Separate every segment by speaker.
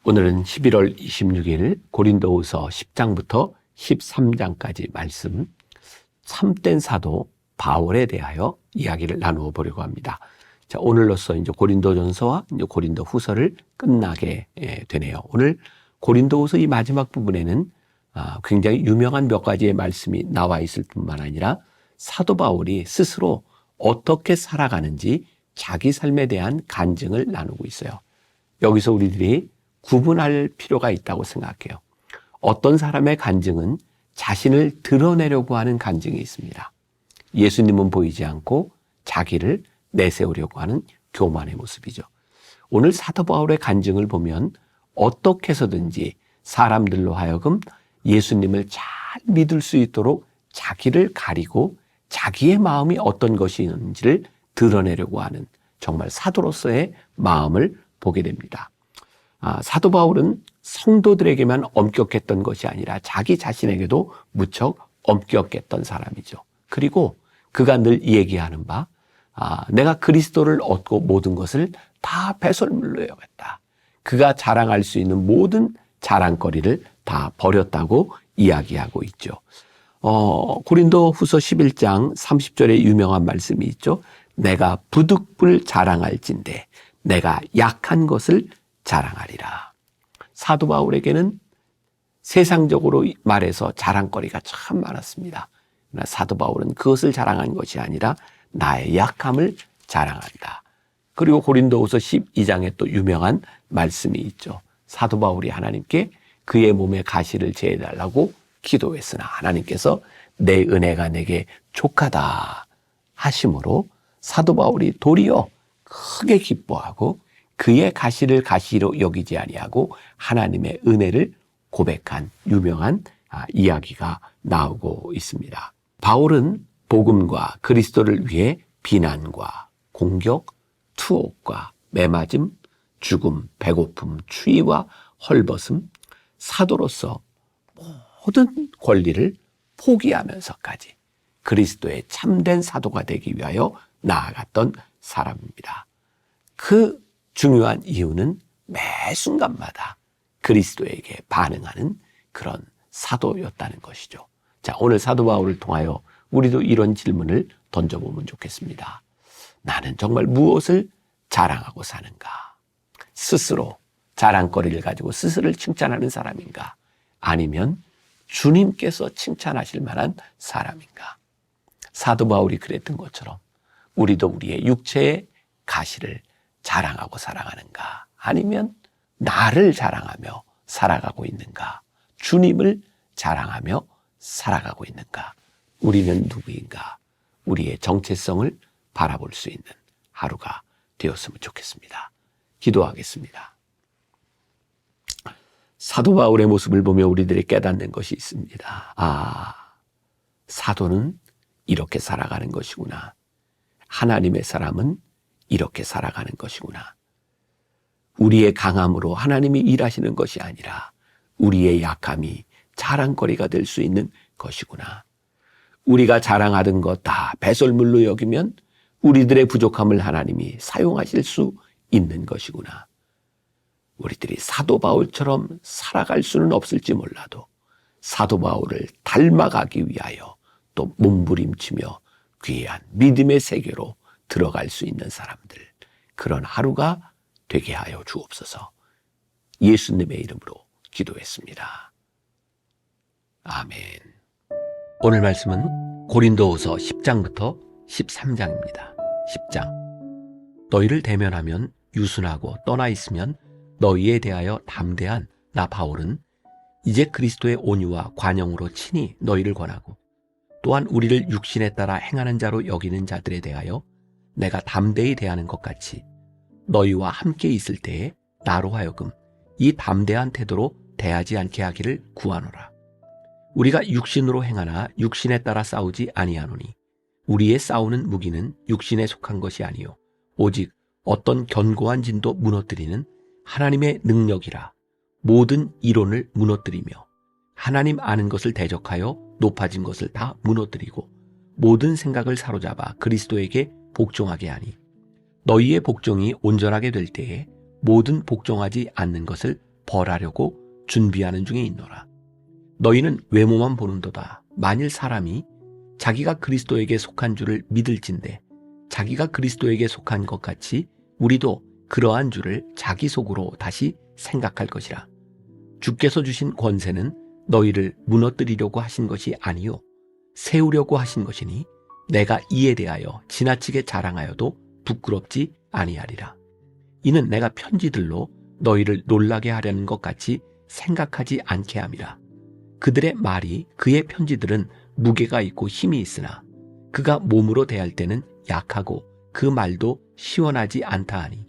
Speaker 1: 오늘은 11월 26일 고린도후서 10장부터 13장까지 말씀, 참된 사도 바울에 대하여 이야기를 나누어 보려고 합니다. 자, 오늘로써 이제 고린도전서와 이제 고린도후서를 끝나게 되네요. 오늘 고린도후서 이 마지막 부분에는 굉장히 유명한 몇 가지의 말씀이 나와 있을 뿐만 아니라 사도 바울이 스스로 어떻게 살아가는지 자기 삶에 대한 간증을 나누고 있어요. 여기서 우리들이 구분할 필요가 있다고 생각해요. 어떤 사람의 간증은 자신을 드러내려고 하는 간증이 있습니다. 예수님은 보이지 않고 자기를 내세우려고 하는 교만의 모습이죠. 오늘 사도 바울의 간증을 보면 어떻게 해서든지 사람들로 하여금 예수님을 잘 믿을 수 있도록 자기를 가리고 자기의 마음이 어떤 것이 있는지를 드러내려고 하는 정말 사도로서의 마음을 보게 됩니다. 사도 바울은 성도들에게만 엄격했던 것이 아니라 자기 자신에게도 무척 엄격했던 사람이죠. 그리고 그가 늘 얘기하는 바, 내가 그리스도를 얻고 모든 것을 다 배설물로 여겼다. 그가 자랑할 수 있는 모든 자랑거리를 다 버렸다고 이야기하고 있죠. 고린도후서 11장 30절에 유명한 말씀이 있죠. 내가 부득불 자랑할진대 내가 약한 것을 자랑하리라. 사도 바울에게는 세상적으로 말해서 자랑거리가 참 많았습니다. 그러나 사도 바울은 그것을 자랑한 것이 아니라 나의 약함을 자랑한다. 그리고 고린도후서 12장에 또 유명한 말씀이 있죠. 사도 바울이 하나님께 그의 몸에 가시를 제해달라고 기도했으나 하나님께서 내 은혜가 내게 족하다 하심으로 사도 바울이 도리어 크게 기뻐하고 그의 가시를 가시로 여기지 아니하고 하나님의 은혜를 고백한 유명한 이야기가 나오고 있습니다. 바울은 복음과 그리스도를 위해 비난과 공격, 투옥과 매맞음, 죽음, 배고픔, 추위와 헐벗음, 사도로서 모든 권리를 포기하면서까지 그리스도의 참된 사도가 되기 위하여 나아갔던 사람입니다. 그 중요한 이유는 매 순간마다 그리스도에게 반응하는 그런 사도였다는 것이죠. 자, 오늘 사도 바울을 통하여 우리도 이런 질문을 던져보면 좋겠습니다. 나는 정말 무엇을 자랑하고 사는가? 스스로 자랑거리를 가지고 스스로를 칭찬하는 사람인가? 아니면 주님께서 칭찬하실 만한 사람인가? 사도 바울이 그랬던 것처럼 우리도 우리의 육체의 가시를 자랑하고 살아가는가? 아니면 나를 자랑하며 살아가고 있는가? 주님을 자랑하며 살아가고 있는가? 우리는 누구인가? 우리의 정체성을 바라볼 수 있는 하루가 되었으면 좋겠습니다. 기도하겠습니다. 사도 바울의 모습을 보며 우리들이 깨닫는 것이 있습니다. 사도는 이렇게 살아가는 것이구나. 하나님의 사람은 이렇게 살아가는 것이구나. 우리의 강함으로 하나님이 일하시는 것이 아니라 우리의 약함이 자랑거리가 될 수 있는 것이구나. 우리가 자랑하던 것 다 배설물로 여기면 우리들의 부족함을 하나님이 사용하실 수 있는 것이구나. 우리들이 사도 바울처럼 살아갈 수는 없을지 몰라도 사도 바울을 닮아가기 위하여 또 몸부림치며 귀한 믿음의 세계로 들어갈 수 있는 사람들, 그런 하루가 되게 하여 주옵소서. 예수님의 이름으로 기도했습니다. 아멘. 오늘 말씀은 고린도후서 10장부터 13장입니다. 10장. 너희를 대면하면 유순하고 떠나 있으면 너희에 대하여 담대한 나 바울은 이제 그리스도의 온유와 관용으로 친히 너희를 권하고 또한 우리를 육신에 따라 행하는 자로 여기는 자들에 대하여 내가 담대히 대하는 것 같이 너희와 함께 있을 때에 나로 하여금 이 담대한 태도로 대하지 않게 하기를 구하노라. 우리가 육신으로 행하나 육신에 따라 싸우지 아니하노니 우리의 싸우는 무기는 육신에 속한 것이 아니요 오직 어떤 견고한 진도 무너뜨리는 하나님의 능력이라. 모든 이론을 무너뜨리며 하나님 아는 것을 대적하여 높아진 것을 다 무너뜨리고 모든 생각을 사로잡아 그리스도에게 복종하게 하니 너희의 복종이 온전하게 될 때에 모든 복종하지 않는 것을 벌하려고 준비하는 중에 있노라. 너희는 외모만 보는도다. 만일 사람이 자기가 그리스도에게 속한 줄을 믿을진대 자기가 그리스도에게 속한 것 같이 우리도 그러한 줄을 자기 속으로 다시 생각할 것이라. 주께서 주신 권세는 너희를 무너뜨리려고 하신 것이 아니요 세우려고 하신 것이니 내가 이에 대하여 지나치게 자랑하여도 부끄럽지 아니하리라. 이는 내가 편지들로 너희를 놀라게 하려는 것 같이 생각하지 않게 함이라. 그들의 말이 그의 편지들은 무게가 있고 힘이 있으나 그가 몸으로 대할 때는 약하고 그 말도 시원하지 않다 하니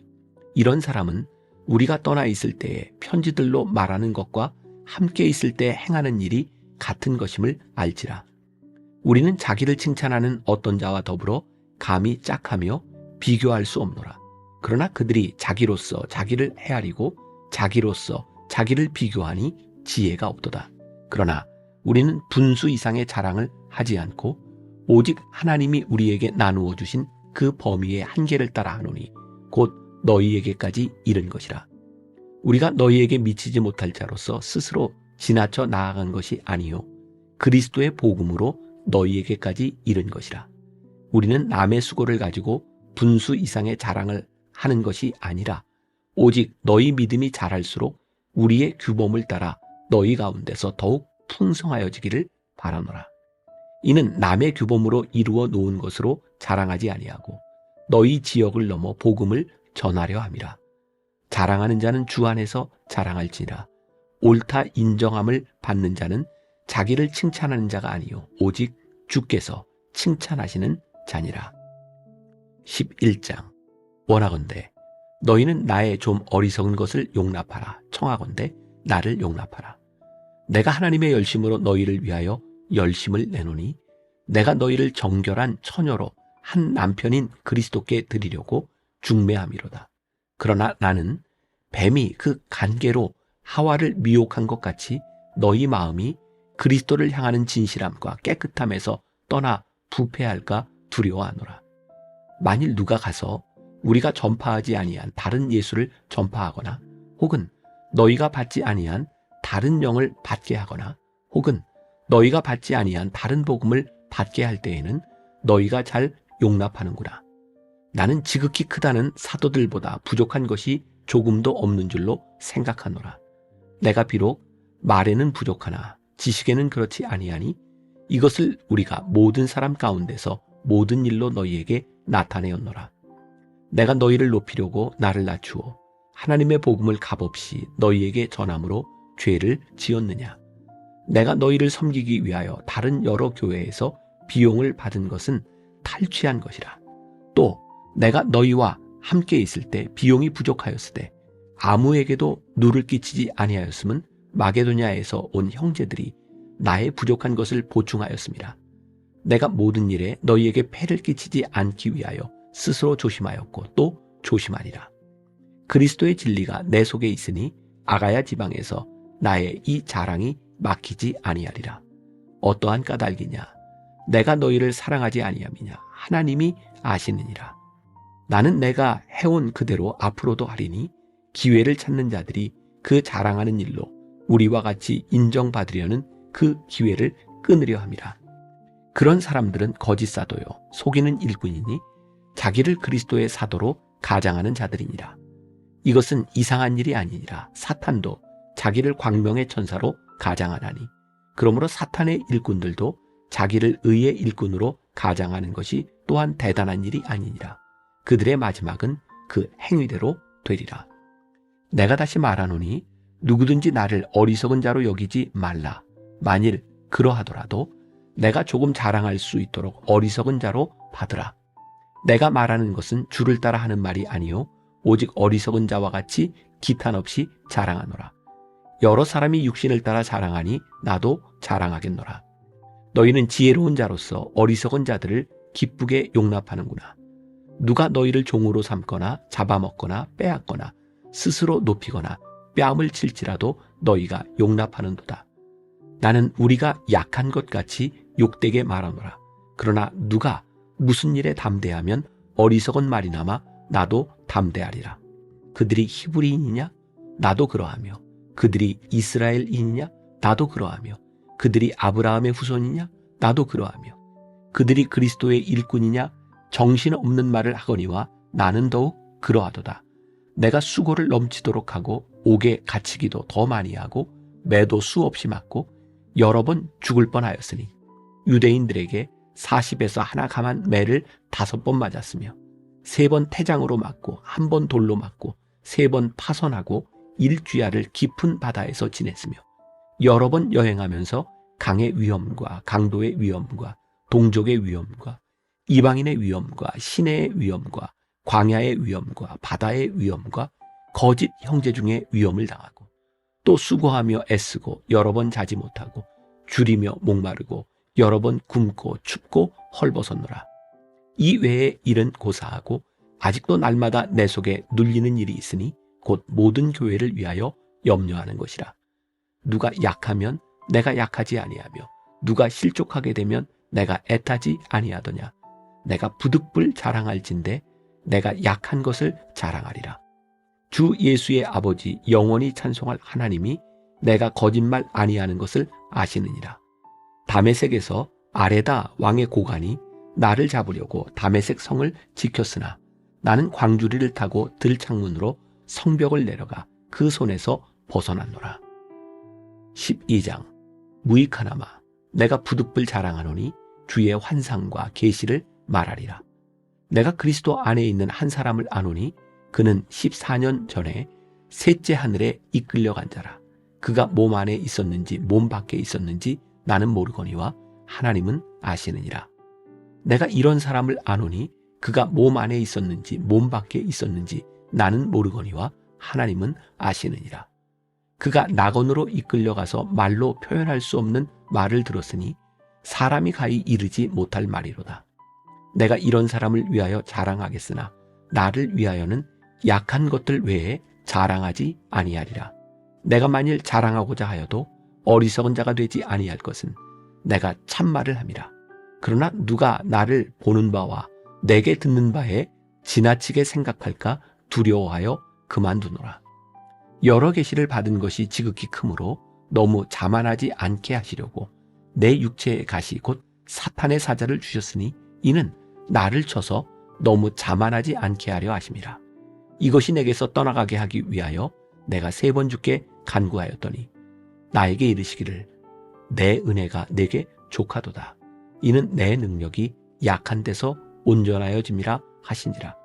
Speaker 1: 이런 사람은 우리가 떠나 있을 때에 편지들로 말하는 것과 함께 있을 때 행하는 일이 같은 것임을 알지라. 우리는 자기를 칭찬하는 어떤 자와 더불어 감히 짝하며 비교할 수 없노라. 그러나 그들이 자기로서 자기를 헤아리고 자기로서 자기를 비교하니 지혜가 없도다. 그러나 우리는 분수 이상의 자랑을 하지 않고 오직 하나님이 우리에게 나누어 주신 그 범위의 한계를 따라 하노니 곧 너희에게까지 이른 것이라. 우리가 너희에게 미치지 못할 자로서 스스로 지나쳐 나아간 것이 아니요 그리스도의 복음으로 너희에게까지 이른 것이라. 우리는 남의 수고를 가지고 분수 이상의 자랑을 하는 것이 아니라 오직 너희 믿음이 자랄수록 우리의 규범을 따라 너희 가운데서 더욱 풍성하여지기를 바라노라. 이는 남의 규범으로 이루어 놓은 것으로 자랑하지 아니하고 너희 지역을 넘어 복음을 전하려 함이라. 자랑하는 자는 주 안에서 자랑할지니라. 옳다 인정함을 받는 자는 자기를 칭찬하는 자가 아니요 오직 주께서 칭찬하시는 자니라. 11장 원하건대 너희는 나의 좀 어리석은 것을 용납하라. 청하건대 나를 용납하라. 내가 하나님의 열심으로 너희를 위하여 열심을 내노니 내가 너희를 정결한 처녀로 한 남편인 그리스도께 드리려고 중매함이로다. 그러나 나는 뱀이 그 간계로 하와를 미혹한 것 같이 너희 마음이 그리스도를 향하는 진실함과 깨끗함에서 떠나 부패할까 두려워하노라. 만일 누가 가서 우리가 전파하지 아니한 다른 예수를 전파하거나 혹은 너희가 받지 아니한 다른 영을 받게 하거나 혹은 너희가 받지 아니한 다른 복음을 받게 할 때에는 너희가 잘 용납하는구나. 나는 지극히 크다는 사도들보다 부족한 것이 조금도 없는 줄로 생각하노라. 내가 비록 말에는 부족하나 지식에는 그렇지 아니하니 이것을 우리가 모든 사람 가운데서 모든 일로 너희에게 나타내었노라. 내가 너희를 높이려고 나를 낮추어 하나님의 복음을 값없이 너희에게 전함으로 죄를 지었느냐. 내가 너희를 섬기기 위하여 다른 여러 교회에서 비용을 받은 것은 탈취한 것이라. 또 내가 너희와 함께 있을 때 비용이 부족하였으되 아무에게도 누를 끼치지 아니하였음은 마게도냐에서 온 형제들이 나의 부족한 것을 보충하였습니다. 내가 모든 일에 너희에게 폐를 끼치지 않기 위하여 스스로 조심하였고 또 조심하리라. 그리스도의 진리가 내 속에 있으니 아가야 지방에서 나의 이 자랑이 막히지 아니하리라. 어떠한 까닭이냐? 내가 너희를 사랑하지 아니함이냐? 하나님이 아시느니라. 나는 내가 해온 그대로 앞으로도 하리니 기회를 찾는 자들이 그 자랑하는 일로 우리와 같이 인정받으려는 그 기회를 끊으려 함이라. 그런 사람들은 거짓 사도요 속이는 일꾼이니 자기를 그리스도의 사도로 가장하는 자들이니라. 이것은 이상한 일이 아니니라. 사탄도 자기를 광명의 천사로 가장하나니 그러므로 사탄의 일꾼들도 자기를 의의 일꾼으로 가장하는 것이 또한 대단한 일이 아니니라. 그들의 마지막은 그 행위대로 되리라. 내가 다시 말하노니 누구든지 나를 어리석은 자로 여기지 말라. 만일 그러하더라도 내가 조금 자랑할 수 있도록 어리석은 자로 받으라. 내가 말하는 것은 주를 따라 하는 말이 아니요 오직 어리석은 자와 같이 기탄 없이 자랑하노라. 여러 사람이 육신을 따라 자랑하니 나도 자랑하겠노라. 너희는 지혜로운 자로서 어리석은 자들을 기쁘게 용납하는구나. 누가 너희를 종으로 삼거나 잡아먹거나 빼앗거나 스스로 높이거나 뺨을 칠지라도 너희가 용납하는도다. 나는 우리가 약한 것 같이 욕되게 말하노라. 그러나 누가 무슨 일에 담대하면 어리석은 말이나마 나도 담대하리라. 그들이 히브리인이냐? 나도 그러하며 그들이 이스라엘이냐? 나도 그러하며 그들이 아브라함의 후손이냐? 나도 그러하며 그들이 그리스도의 일꾼이냐? 정신없는 말을 하거니와 나는 더욱 그러하도다. 내가 수고를 넘치도록 하고 옥에 갇히기도 더 많이 하고 매도 수없이 맞고 여러 번 죽을 뻔하였으니 유대인들에게 40에서 하나 감한 매를 5번 맞았으며 3번 태장으로 맞고 1번 돌로 맞고 3번 파선하고 일주야를 깊은 바다에서 지냈으며 여러 번 여행하면서 강의 위험과 강도의 위험과 동족의 위험과 이방인의 위험과 시내의 위험과 광야의 위험과 바다의 위험과 거짓 형제 중에 위험을 당하고 또 수고하며 애쓰고 여러 번 자지 못하고 줄이며 목마르고 여러 번 굶고 춥고 헐벗었노라. 이 외의 일은 고사하고 아직도 날마다 내 속에 눌리는 일이 있으니 곧 모든 교회를 위하여 염려하는 것이라. 누가 약하면 내가 약하지 아니하며 누가 실족하게 되면 내가 애타지 아니하더냐. 내가 부득불 자랑할진대 내가 약한 것을 자랑하리라. 주 예수의 아버지 영원히 찬송할 하나님이 내가 거짓말 아니하는 것을 아시느니라. 다메섹에서 아레다 왕의 고관이 나를 잡으려고 다메섹 성을 지켰으나 나는 광주리를 타고 들창문으로 성벽을 내려가 그 손에서 벗어났노라. 12장 무익하나마 내가 부득불 자랑하노니 주의 환상과 계시를 말하리라. 내가 그리스도 안에 있는 한 사람을 아노니 그는 14년 전에 셋째 하늘에 이끌려간 자라. 그가 몸 안에 있었는지 몸 밖에 있었는지 나는 모르거니와 하나님은 아시느니라. 내가 이런 사람을 아노니 그가 몸 안에 있었는지 몸 밖에 있었는지 나는 모르거니와 하나님은 아시느니라. 그가 낙원으로 이끌려가서 말로 표현할 수 없는 말을 들었으니 사람이 가히 이르지 못할 말이로다. 내가 이런 사람을 위하여 자랑하겠으나 나를 위하여는 약한 것들 외에 자랑하지 아니하리라. 내가 만일 자랑하고자 하여도 어리석은 자가 되지 아니할 것은 내가 참말을 함이라. 그러나 누가 나를 보는 바와 내게 듣는 바에 지나치게 생각할까 두려워하여 그만두노라. 여러 계시를 받은 것이 지극히 크므로 너무 자만하지 않게 하시려고 내 육체의 가시 곧 사탄의 사자를 주셨으니 이는 나를 쳐서 너무 자만하지 않게 하려 하심이라. 이것이 내게서 떠나가게 하기 위하여 내가 3번 주께 간구하였더니 나에게 이르시기를 내 은혜가 내게 족하도다. 이는 내 능력이 약한 데서 온전하여짐이라 하시니라.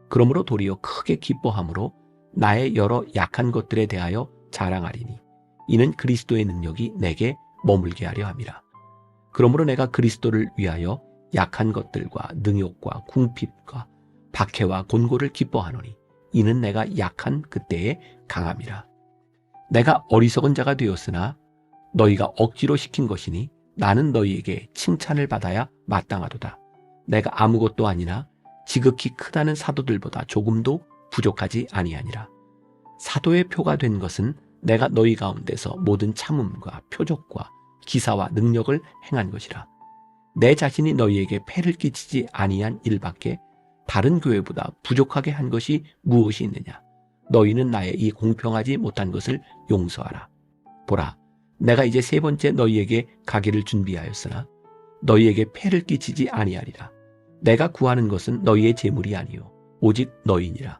Speaker 1: 그러므로 도리어 크게 기뻐함으로 나의 여러 약한 것들에 대하여 자랑하리니 이는 그리스도의 능력이 내게 머물게 하려 함이라. 그러므로 내가 그리스도를 위하여 약한 것들과 능욕과 궁핍과 박해와 곤고를 기뻐하노니 이는 내가 약한 그때에 강함이라. 내가 어리석은 자가 되었으나 너희가 억지로 시킨 것이니 나는 너희에게 칭찬을 받아야 마땅하도다. 내가 아무것도 아니나 지극히 크다는 사도들보다 조금도 부족하지 아니하니라. 사도의 표가 된 것은 내가 너희 가운데서 모든 참음과 표적과 기사와 능력을 행한 것이라. 내 자신이 너희에게 폐를 끼치지 아니한 일밖에 다른 교회보다 부족하게 한 것이 무엇이 있느냐. 너희는 나의 이 공평하지 못한 것을 용서하라. 보라, 내가 이제 3번째 너희에게 가기를 준비하였으나 너희에게 폐를 끼치지 아니하리라. 내가 구하는 것은 너희의 재물이 아니요 오직 너희니라.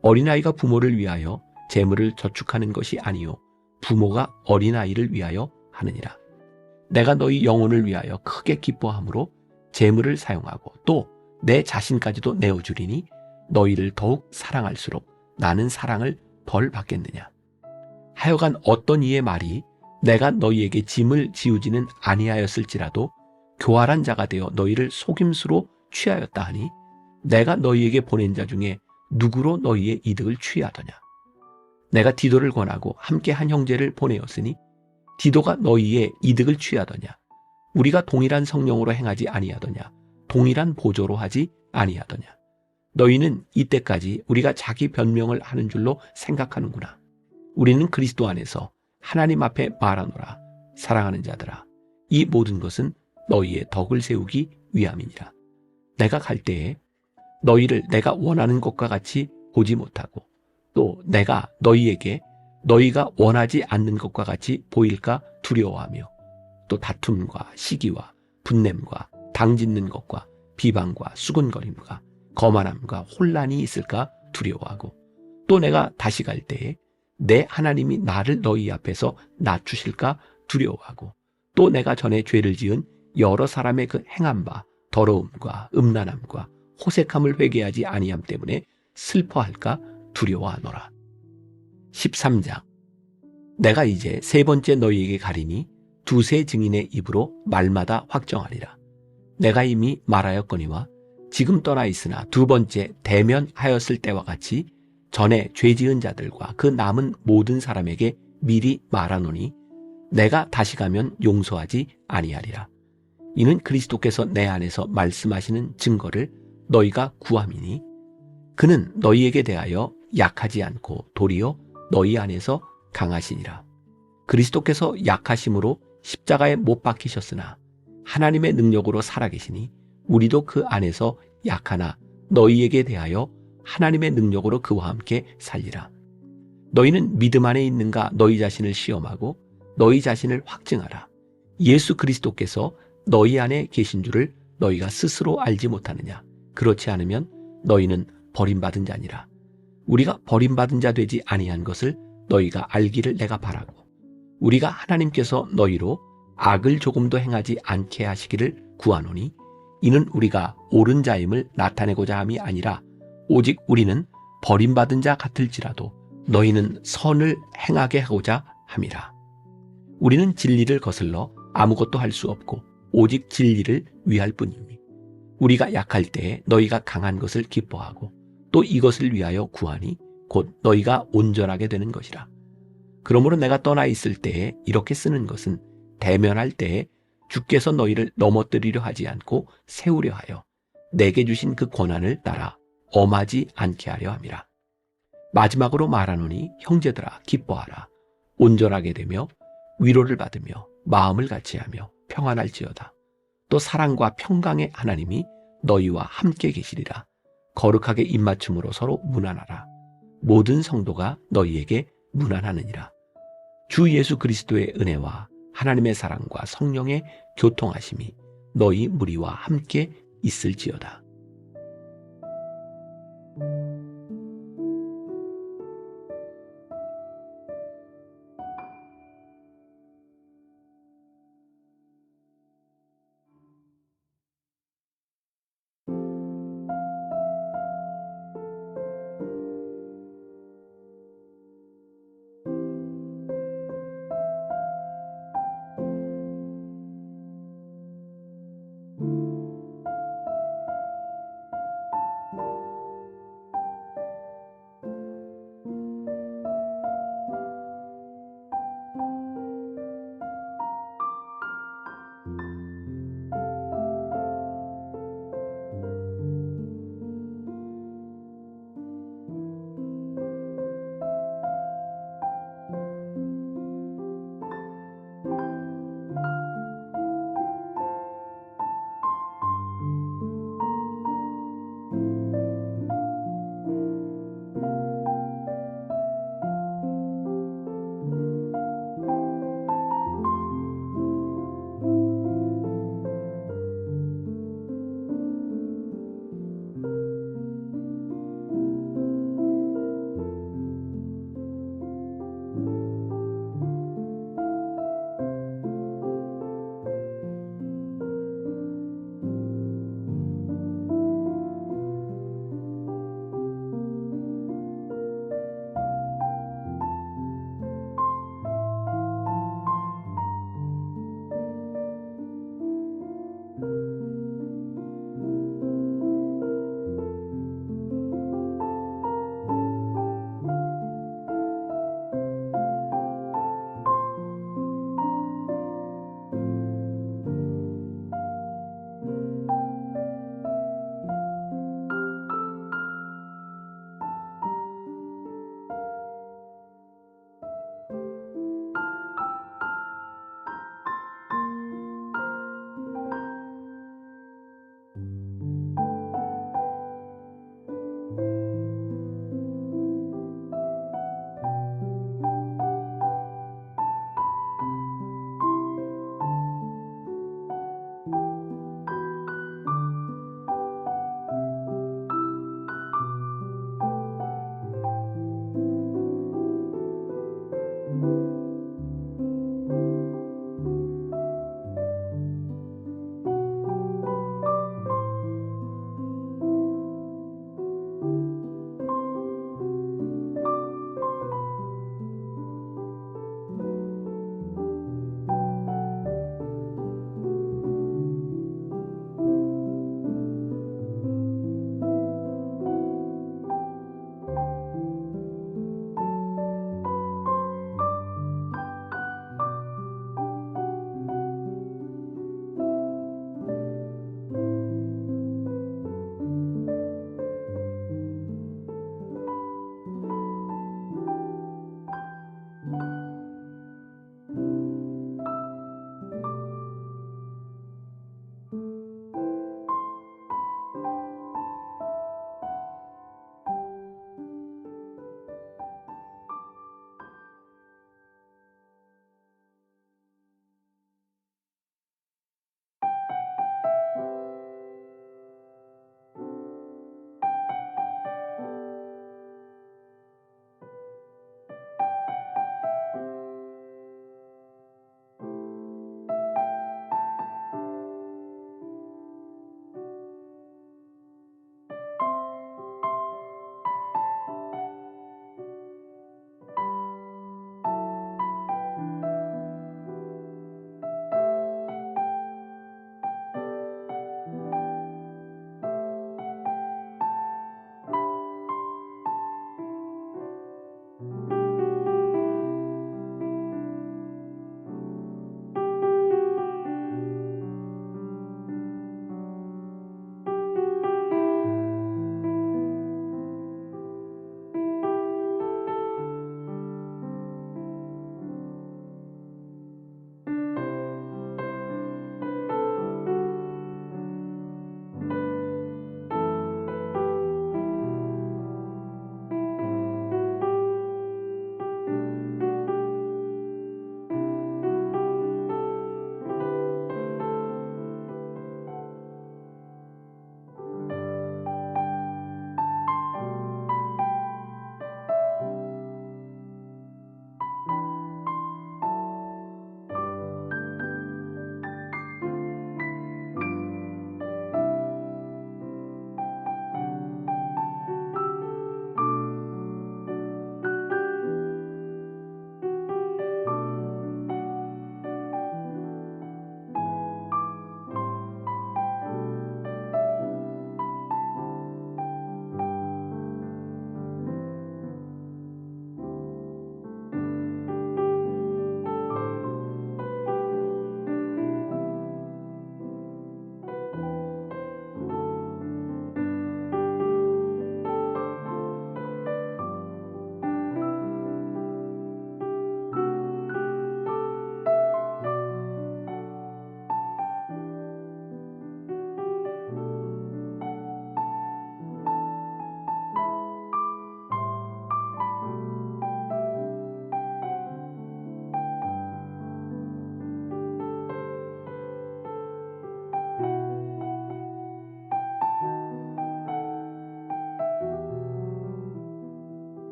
Speaker 1: 어린아이가 부모를 위하여 재물을 저축하는 것이 아니요 부모가 어린아이를 위하여 하느니라. 내가 너희 영혼을 위하여 크게 기뻐함으로 재물을 사용하고 또 내 자신까지도 내어주리니 너희를 더욱 사랑할수록 나는 사랑을 덜 받겠느냐. 하여간 어떤 이의 말이 내가 너희에게 짐을 지우지는 아니하였을지라도 교활한 자가 되어 너희를 속임수로 취하였다 하니 내가 너희에게 보낸 자 중에 누구로 너희의 이득을 취하더냐. 내가 디도를 권하고 함께 한 형제를 보내었으니 디도가 너희의 이득을 취하더냐. 우리가 동일한 성령으로 행하지 아니하더냐. 동일한 보조로 하지 아니하더냐. 너희는 이때까지 우리가 자기 변명을 하는 줄로 생각하는구나. 우리는 그리스도 안에서 하나님 앞에 말하노라. 사랑하는 자들아, 이 모든 것은 너희의 덕을 세우기 위함이니라. 내가 갈 때에 너희를 내가 원하는 것과 같이 보지 못하고 또 내가 너희에게 너희가 원하지 않는 것과 같이 보일까 두려워하며 또 다툼과 시기와 분냄과 당짓는 것과 비방과 수군거림과 거만함과 혼란이 있을까 두려워하고 또 내가 다시 갈 때에 내 하나님이 나를 너희 앞에서 낮추실까 두려워하고 또 내가 전에 죄를 지은 여러 사람의 그 행한 바 더러움과 음란함과 호색함을 회개하지 아니함 때문에 슬퍼할까 두려워하노라. 13장. 내가 이제 세 번째 너희에게 가리니 두세 증인의 입으로 말마다 확정하리라. 내가 이미 말하였거니와 지금 떠나 있으나 두 번째 대면하였을 때와 같이 전에 죄 지은 자들과 그 남은 모든 사람에게 미리 말하노니 내가 다시 가면 용서하지 아니하리라. 이는 그리스도께서 내 안에서 말씀하시는 증거를 너희가 구함이니 그는 너희에게 대하여 약하지 않고 도리어 너희 안에서 강하시니라. 그리스도께서 약하심으로 십자가에 못 박히셨으나 하나님의 능력으로 살아계시니 우리도 그 안에서 약하나 너희에게 대하여 하나님의 능력으로 그와 함께 살리라. 너희는 믿음 안에 있는가 너희 자신을 시험하고 너희 자신을 확증하라. 예수 그리스도께서 너희 안에 계신 줄을 너희가 스스로 알지 못하느냐. 그렇지 않으면 너희는 버림받은 자니라. 우리가 버림받은 자 되지 아니한 것을 너희가 알기를 내가 바라고 우리가 하나님께서 너희로 악을 조금도 행하지 않게 하시기를 구하노니 이는 우리가 옳은 자임을 나타내고자 함이 아니라 오직 우리는 버림받은 자 같을지라도 너희는 선을 행하게 하고자 함이라. 우리는 진리를 거슬러 아무것도 할 수 없고 오직 진리를 위할 뿐이니 우리가 약할 때에 너희가 강한 것을 기뻐하고 또 이것을 위하여 구하니 곧 너희가 온전하게 되는 것이라. 그러므로 내가 떠나 있을 때에 이렇게 쓰는 것은 대면할 때에 주께서 너희를 넘어뜨리려 하지 않고 세우려 하여 내게 주신 그 권한을 따라 엄하지 않게 하려 함이라. 마지막으로 말하노니 형제들아 기뻐하라. 온전하게 되며 위로를 받으며 마음을 같이하며 평안할지어다. 또 사랑과 평강의 하나님이 너희와 함께 계시리라. 거룩하게 입맞춤으로 서로 문안하라. 모든 성도가 너희에게 문안하느니라. 주 예수 그리스도의 은혜와 하나님의 사랑과 성령의 교통하심이 너희 무리와 함께 있을지어다.